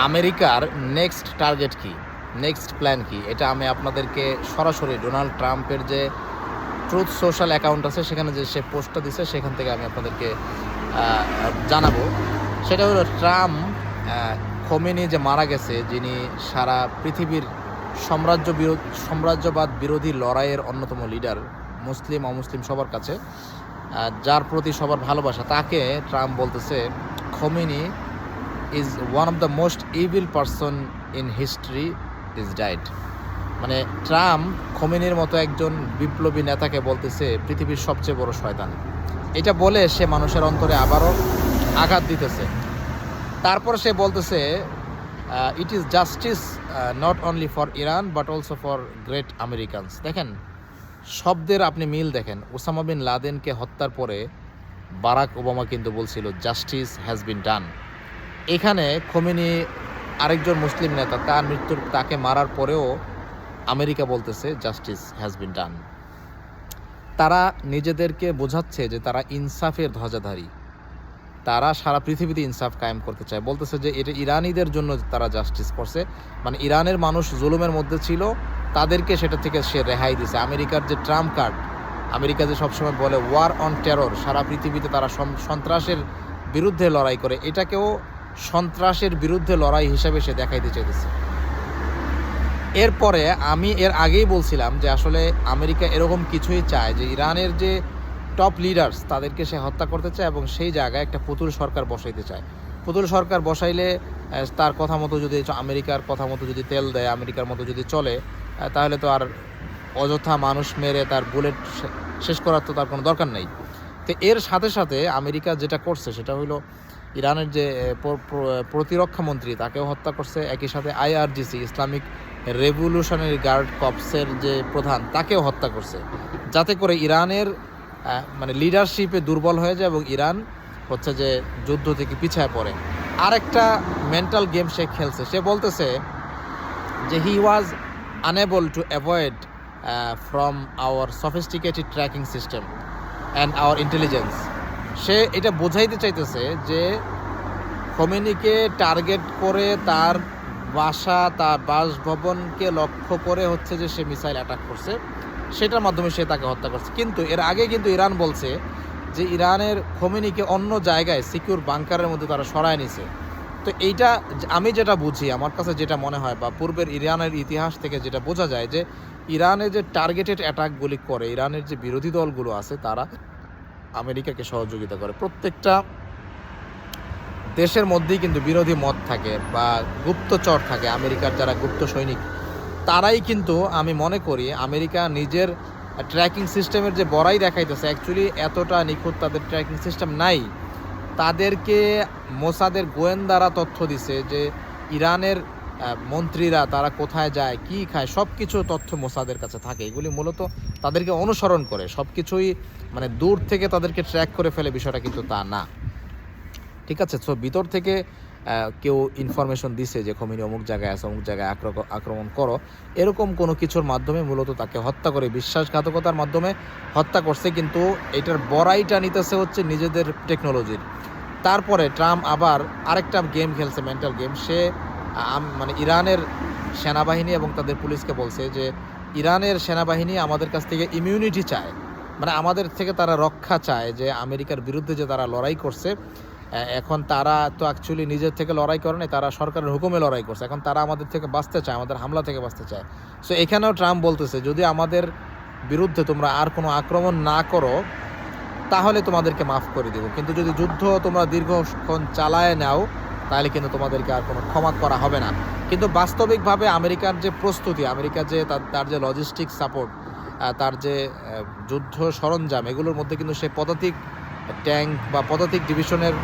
আমেরিকার next target কি, next plan কি, এটা আমি আপনাদেরকে সরাসরি ডোনাল্ড ট্রাম্পের যে ট্রুথ সোশ্যাল অ্যাকাউন্ট আছে সেখানে যে সে পোস্টটা দিছে সেখান থেকে আমি আপনাদেরকে জানাবো। সেটা হলো ট্রাম্প খোমেনি যে মারা গেছে, যিনি সারা পৃথিবীর সাম্রাজ্যবাদ বিরোধী লড়াইয়ের অন্যতম লিডার, মুসলিম অমুসলিম সবার কাছে যার প্রতি সবার ভালোবাসা, তাকে ট্রাম্প বলতেছে Khomeini is one of the most evil person in history is died. মানে ট্রাম্প খোমেনির মতো একজন বিপ্লবী নেতাকে বলতেছে পৃথিবীর সবচেয়ে বড় শয়তান। এটা বলে সে মানুষের অন্তরে আবারও আঘাত দিতেছে। তারপর সে বলতেছে it is justice not only for Iran but also for great Americans. দেখেন শব্দের আপনি মিল দেখেন। ওসামা বিন লাদেনকে হত্যার পরে বারাক ওবামা কিন্তু বলছিল জাস্টিস হ্যাজ বিন ডান। এখানে খোমেনি আরেকজন মুসলিম নেতা, তাকে মারার পরেও আমেরিকা বলতেছে জাস্টিস হ্যাজ বিন ডান। তারা নিজেদেরকে বোঝাচ্ছে যে তারা ইনসাফের ধ্বজাধারী, তারা সারা পৃথিবীতে ইনসাফ কায়েম করতে চায়। বলতেছে যে এটা ইরানিদের জন্য তারা জাস্টিস করছে, মানে ইরানের মানুষ জুলুমের মধ্যে ছিল, তাদেরকে সেটা থেকে সে রেহাই দিছে। আমেরিকার যে ট্রাম্প কার্ড, আমেরিকা যে সবসময় বলে ওয়ার অন টেরর, সারা পৃথিবীতে তারা সন্ত্রাসের বিরুদ্ধে লড়াই করে, এটাকেও সন্ত্রাসের বিরুদ্ধে লড়াই হিসাবে সে দেখাইতে চাইতেছে। এরপরে আমি এর আগেই বলছিলাম যে আসলে আমেরিকা এরকম কিছুই চায় যে ইরানের যে টপ লিডার্স তাদেরকে সে হত্যা করতে চায় এবং সেই জায়গায় একটা পুতুল সরকার বসাইতে চায়। পুতুল সরকার বসাইলে তার কথা মতো যদি, আমেরিকার কথা মতো যদি তেল দেয়, আমেরিকার মতো যদি চলে, তাহলে তো আর অযথা মানুষ মেরে তার বুলেট শেষ করার তো তার কোনো দরকার নেই। তো এর সাথে সাথে আমেরিকা যেটা করছে সেটা হলো ইরানের যে প্রতিরক্ষা মন্ত্রী তাকেও হত্যা করছে, একই সাথে আইআরজিসি ইসলামিক রেভলিউশনারি গার্ড কর্পসের যে প্রধান তাকেও হত্যা করছে, যাতে করে ইরানের মানে লিডারশিপে দুর্বল হয়ে যায় এবং ইরান হচ্ছে যে যুদ্ধ থেকে পিছায় পড়ে। আরেকটা মেন্টাল গেম সে খেলছে। সে বলতেছে যে he was unable to avoid from our sophisticated tracking system and our intelligence. সে এটা বোঝাইতে চাইতেছে যে খোমেনিকে টার্গেট করে তার বাসা, তার বাসভবনকে লক্ষ্য করে হচ্ছে যে সে মিসাইল অ্যাটাক করছে, সেটার মাধ্যমে সে তাকে হত্যা করছে। কিন্তু এর আগে কিন্তু ইরান বলছে যে ইরানের খোমেনিকে অন্য জায়গায় সিকিউর বাংকারের মধ্যে তারা সরায় নিছে। তো এইটা আমি যেটা বুঝি, আমার কাছে যেটা মনে হয়, বা পূর্বের ইরানের ইতিহাস থেকে যেটা বোঝা যায় যে ইরানের যে টার্গেটেড অ্যাটাকগুলি করে, ইরানের যে বিরোধী দলগুলো আছে তারা আমেরিকাকে সহযোগিতা করে। প্রত্যেকটা দেশের মধ্যেই কিন্তু বিরোধী মত থাকে বা গুপ্তচর থাকে। আমেরিকার যারা গুপ্ত সৈনিক তারাই কিন্তু, আমি মনে করি আমেরিকা নিজের ট্র্যাকিং সিস্টেমের যে বড়াই দেখাইতেছে, অ্যাকচুয়ালি এতটা নিখুঁত তাদের ট্র্যাকিং সিস্টেম নাই। তাদেরকে মোসাদের গোয়েন্দারা তথ্য দিছে যে ইরানের মন্ত্রীরা তারা কোথায় যায়, কি খায়, সব কিছু তথ্য মোসাদের কাছে থাকে। এগুলি মূলত তাদেরকে অনুসরণ করে, সব কিছুই মানে দূর থেকে তাদেরকে ট্র্যাক করে ফেলে, বিষয়টা কিন্তু তা না। ঠিক আছে, সো ভিতর থেকে কেউ ইনফরমেশন দিছে যে খোমেনি অমুক জায়গায় আছে, অমুক জায়গায় আক্রমণ করো, এরকম কোনো কিছুর মাধ্যমে মূলত তাকে হত্যা করে, বিশ্বাসঘাতকতার মাধ্যমে হত্যা করছে। কিন্তু এটার বড়াইটা নিতেছে হচ্ছে নিজেদের টেকনোলজির। তারপরে ট্রাম্প আবার আরেকটা গেম খেলছে, মেন্টাল গেম। সে মানে ইরানের সেনাবাহিনী এবং তাদের পুলিশকে বলছে যে ইরানের সেনাবাহিনী আমাদের কাছ থেকে ইমিউনিটি চায়, মানে আমাদের থেকে তারা রক্ষা চায়, যে আমেরিকার বিরুদ্ধে যে তারা লড়াই করছে, এখন তারা তো অ্যাকচুয়ালি নিজের থেকে লড়াই করে না, তারা সরকারের হুকুমে লড়াই করছে। এখন তারা আমাদের থেকে বাঁচতে চায়, আমাদের হামলা থেকে বাঁচতে চায়। সো এখানেও ট্রাম্প বলতেছে যদি আমাদের বিরুদ্ধে তোমরা আর কোনো আক্রমণ না করো তাহলে তোমাদেরকে মাফ করে দেবো, কিন্তু যদি যুদ্ধ তোমরা দীর্ঘক্ষণ চালায় নাও তাহলে কিন্তু তোমাদেরকে আর কোনো ক্ষমা করা হবে না। কিন্তু বাস্তবিকভাবে আমেরিকার যে প্রস্তুতি, আমেরিকার যে তার যে লজিস্টিক সাপোর্ট, তার যে যুদ্ধ সরঞ্জাম, এগুলোর মধ্যে কিন্তু সে পদাতিক ট্যাঙ্ক বা পদাতিক ডিভিশনের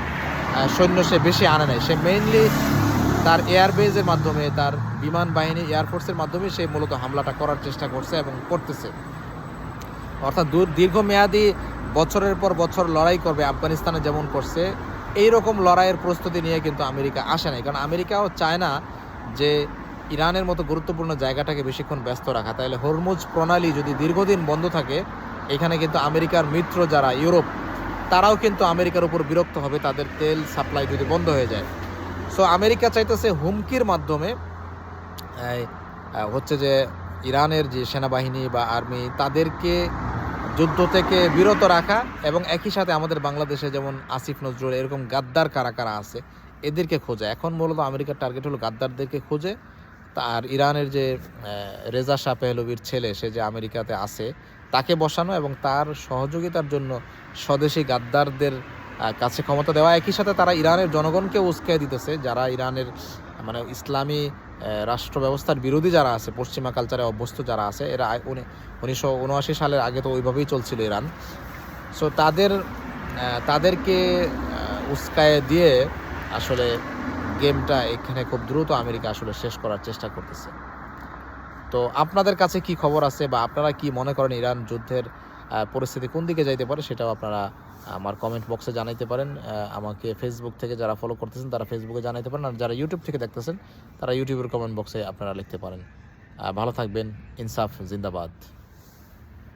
সৈন্য সে বেশি আনে নাই। সে মেইনলি তার এয়ারবেজের মাধ্যমে, তার বিমান বাহিনী এয়ারফোর্সের মাধ্যমে সে মূলত হামলাটা করার চেষ্টা করছে এবং করতেছে। অর্থাৎ দীর্ঘমেয়াদী বছরের পর বছর লড়াই করবে, আফগানিস্তানে যেমন করছে, এই রকম লড়াইয়ের প্রস্তুতি নিয়ে কিন্তু আমেরিকা আসে নাই। কারণ আমেরিকাও চায় না যে ইরানের মতো গুরুত্বপূর্ণ জায়গাটাকে বেশিক্ষণ ব্যস্ত রাখা। তাহলে হরমুজ প্রণালী যদি দীর্ঘদিন বন্ধ থাকে, এখানে কিন্তু আমেরিকার মিত্র যারা ইউরোপ, তারাও কিন্তু আমেরিকার উপর বিরক্ত হবে, তাদের তেল সাপ্লাই যদি বন্ধ হয়ে যায়। সো আমেরিকা চাইতেছে হুমকির মাধ্যমে হচ্ছে যে ইরানের যে সেনাবাহিনী বা আর্মি তাদেরকে যুদ্ধ থেকে বিরত রাখা, এবং একই সাথে আমাদের বাংলাদেশে যেমন আসিফ নজরুল এরকম গাদ্দার কারা কারা আছে এদেরকে খোঁজে। এখন মূলত আমেরিকার টার্গেট হলো গাদ্দারদেরকে খোঁজে। আর ইরানের যে রেজা শাহ পেহলভির ছেলে, সে যে আমেরিকাতে আছে, তাকে বসানো এবং তার সহযোগিতার জন্য স্বদেশি গাদ্দারদের কাছে ক্ষমতা দেওয়া। একই সাথে তারা ইরানের জনগণকে উস্কাই দিতেছে, যারা ইরানের মানে ইসলামী রাষ্ট্র ব্যবস্থার বিরোধী যারা আছে, পশ্চিমা কালচারে অভ্যস্ত যারা আছে, এরা 1979 সালের আগে তো ওইভাবেই চলছিল ইরান। সো তাদেরকে উস্কায় দিয়ে আসলে গেমটা এখানে খুব দ্রুত আমেরিকা আসলে শেষ করার চেষ্টা করতেছে। তো আপনাদের কাছে কি খবর আছে, বা আপনারা কি মনে করেন ইরান যুদ্ধের পরিস্থিতি কোন দিকে যাইতে পারে, সেটাও আপনারা আমার কমেন্ট বক্সে জানাইতে পারেন। আমাকে ফেসবুক থেকে যারা ফলো করতেছেন তারা ফেসবুকে জানাইতে পারেন, আর যারা ইউটিউব থেকে দেখতেছেন তারা ইউটিউবের কমেন্ট বক্সে আপনারা লিখতে পারেন। ভালো থাকবেন। ইনসাফ জিন্দাবাদ।